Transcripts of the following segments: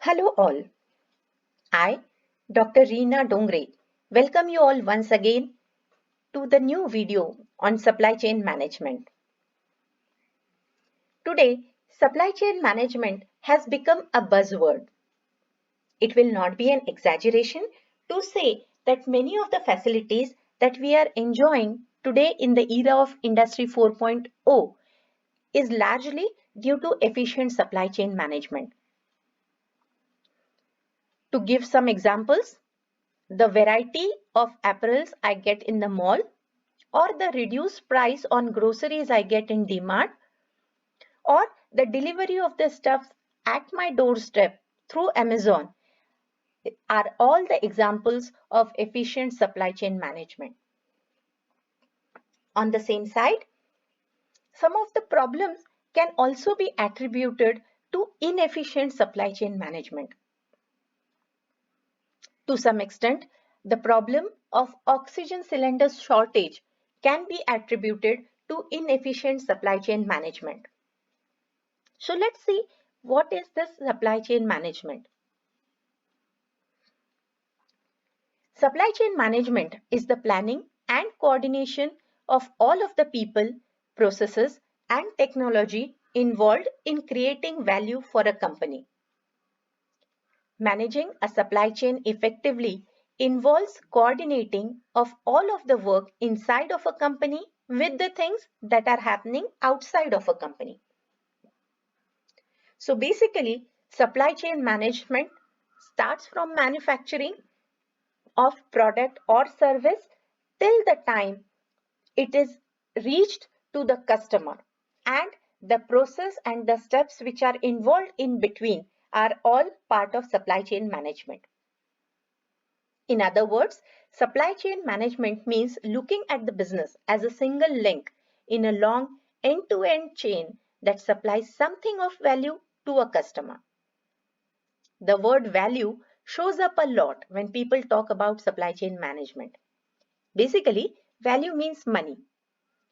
Hello all. I, Dr. Reena Dongre, welcome you all once again to the new video on supply chain management. Today, supply chain management has become a buzzword. It will not be an exaggeration to say that many of the facilities that we are enjoying today in the era of Industry 4.0 is largely due to efficient supply chain management. To give some examples, the variety of apparels I get in the mall, or the reduced price on groceries I get in DMart, or the delivery of the stuff at my doorstep through Amazon are all the examples of efficient supply chain management. On the same side, some of the problems can also be attributed to inefficient supply chain management. To some extent, the problem of oxygen cylinder shortage can be attributed to inefficient supply chain management. So let's see what is this supply chain management. Supply chain management is the planning and coordination of all of the people, processes, and technology involved in creating value for a company. Managing a supply chain effectively involves coordinating of all of the work inside of a company with the things that are happening outside of a company. So basically, supply chain management starts from manufacturing of product or service till the time it is reached to the customer, and the process and the steps which are involved in between are all part of supply chain management. In other words, supply chain management means looking at the business as a single link in a long end-to-end chain that supplies something of value to a customer. The word value shows up a lot when people talk about supply chain management. Basically, value means money.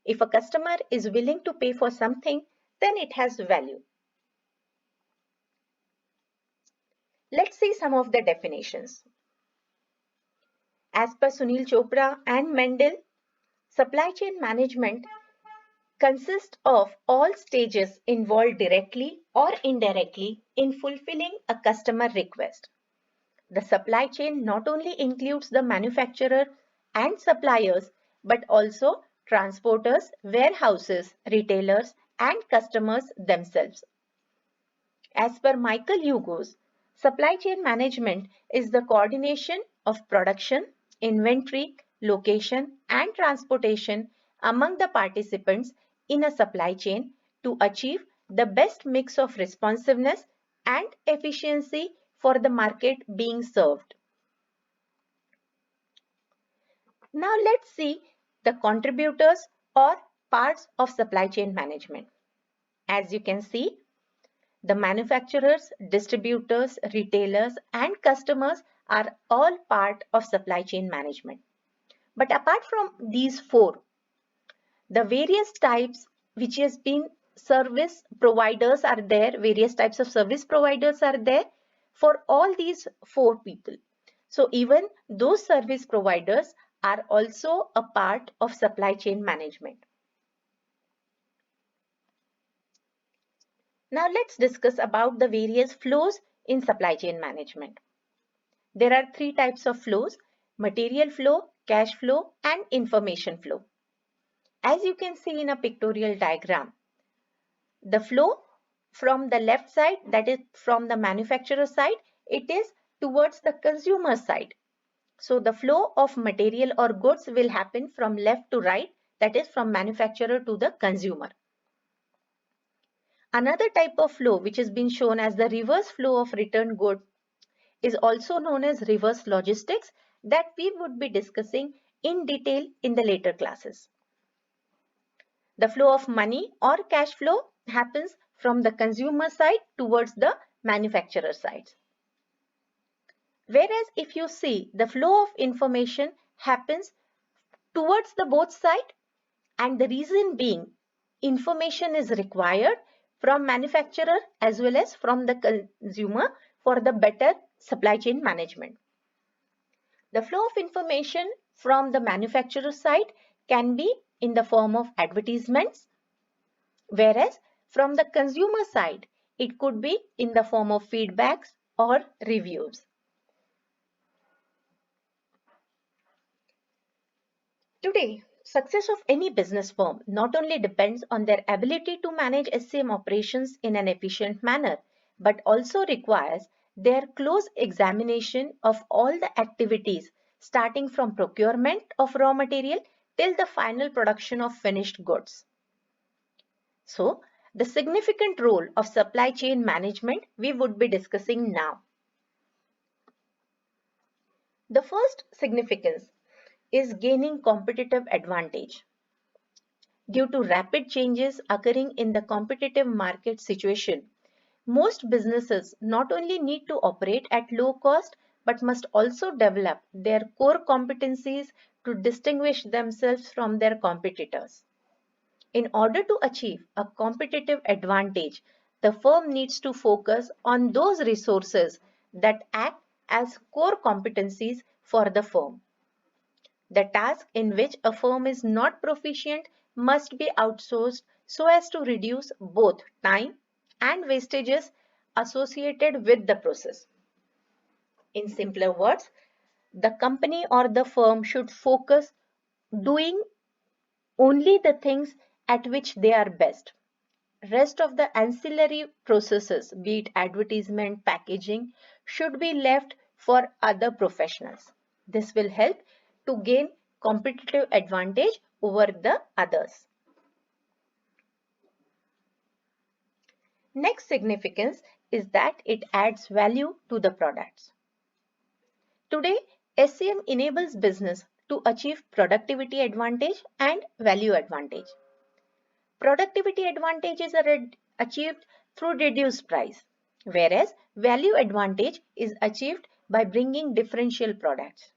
If a customer is willing to pay for something, then it has value. Let's see some of the definitions. As per Sunil Chopra and Mendel, supply chain management consists of all stages involved directly or indirectly in fulfilling a customer request. The supply chain not only includes the manufacturer and suppliers, but also transporters, warehouses, retailers, and customers themselves. As per Michael Hugo's, supply chain management is the coordination of production, inventory, location, and transportation among the participants in a supply chain to achieve the best mix of responsiveness and efficiency for the market being served. Now let's see the contributors or parts of supply chain management. As you can see, the manufacturers, distributors, retailers, and customers are all part of supply chain management. But apart from these four, the various types which has been service providers are there, various types of service providers are there for all these four people. So even those service providers are also a part of supply chain management. Now let's discuss about the various flows in supply chain management. There are three types of flows: material flow, cash flow, and information flow. As you can see in a pictorial diagram, the flow from the left side, that is from the manufacturer side, it is towards the consumer side. So the flow of material or goods will happen from left to right, that is from manufacturer to the consumer. Another type of flow which has been shown as the reverse flow of return good is also known as reverse logistics, that we would be discussing in detail in the later classes. The flow of money or cash flow happens from the consumer side towards the manufacturer side. Whereas if you see, the flow of information happens towards the both side, and the reason being information is required from manufacturer as well as from the consumer for the better supply chain management. The flow of information from the manufacturer side can be in the form of advertisements, whereas from the consumer side, it could be in the form of feedbacks or reviews. Today, success of any business firm not only depends on their ability to manage SCM operations in an efficient manner, but also requires their close examination of all the activities starting from procurement of raw material till the final production of finished goods. So, the significant role of supply chain management we would be discussing now. The first significance is gaining competitive advantage. Due to rapid changes occurring in the competitive market situation, most businesses not only need to operate at low cost but must also develop their core competencies to distinguish themselves from their competitors. In order to achieve a competitive advantage, the firm needs to focus on those resources that act as core competencies for the firm. The task in which a firm is not proficient must be outsourced so as to reduce both time and wastages associated with the process. In simpler words, the company or the firm should focus doing only the things at which they are best. Rest of the ancillary processes, be it advertisement, packaging, should be left for other professionals. This will help to gain competitive advantage over the others. Next significance is that it adds value to the products. Today, SCM enables business to achieve productivity advantage and value advantage. Productivity advantages are achieved through reduced price, whereas value advantage is achieved by bringing differential products.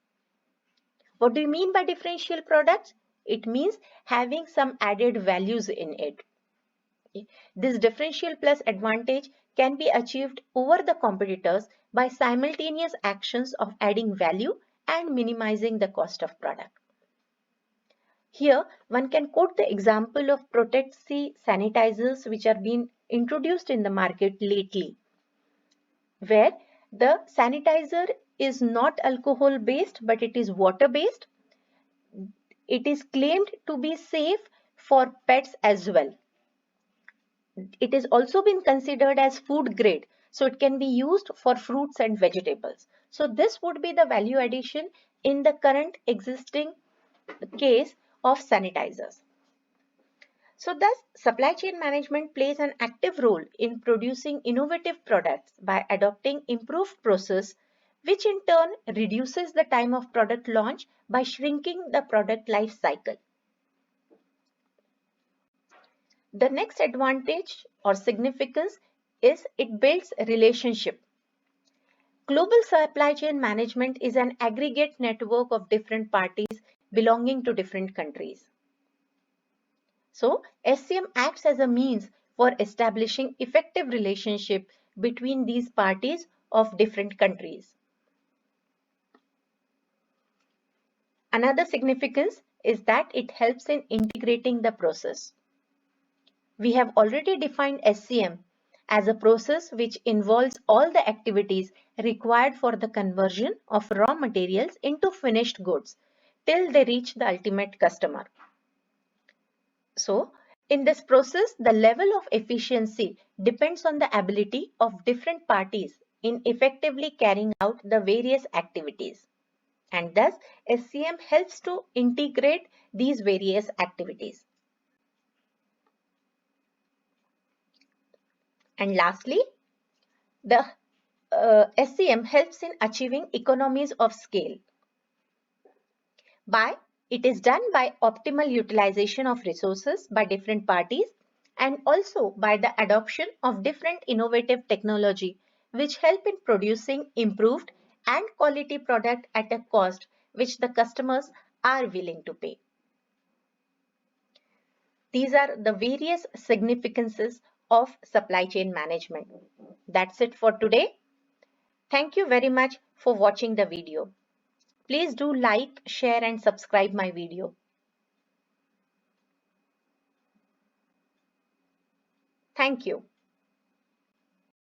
What do you mean by differential products? It means having some added values in it. This differential plus advantage can be achieved over the competitors by simultaneous actions of adding value and minimizing the cost of product. Here, one can quote the example of Protect C sanitizers which are being introduced in the market lately, where the sanitizer is not alcohol based but it is water based. It is claimed to be safe for pets as well. It is also been considered as food grade, so it can be used for fruits and vegetables. So this would be the value addition in the current existing case of sanitizers. So thus, supply chain management plays an active role in producing innovative products by adopting improved process, which in turn reduces the time of product launch by shrinking the product life cycle. The next advantage or significance is it builds a relationship. Global supply chain management is an aggregate network of different parties belonging to different countries. So, SCM acts as a means for establishing effective relationship between these parties of different countries. Another significance is that it helps in integrating the process. We have already defined SCM as a process which involves all the activities required for the conversion of raw materials into finished goods till they reach the ultimate customer. So, in this process, the level of efficiency depends on the ability of different parties in effectively carrying out the various activities. And thus, SCM helps to integrate these various activities. And lastly, the SCM helps in achieving economies of scale. It is done by optimal utilization of resources by different parties and also by the adoption of different innovative technology which help in producing improved and quality product at a cost which the customers are willing to pay. These are the various significances of supply chain management. That's it for today. Thank you very much for watching the video. Please do like, share and subscribe my video. Thank you.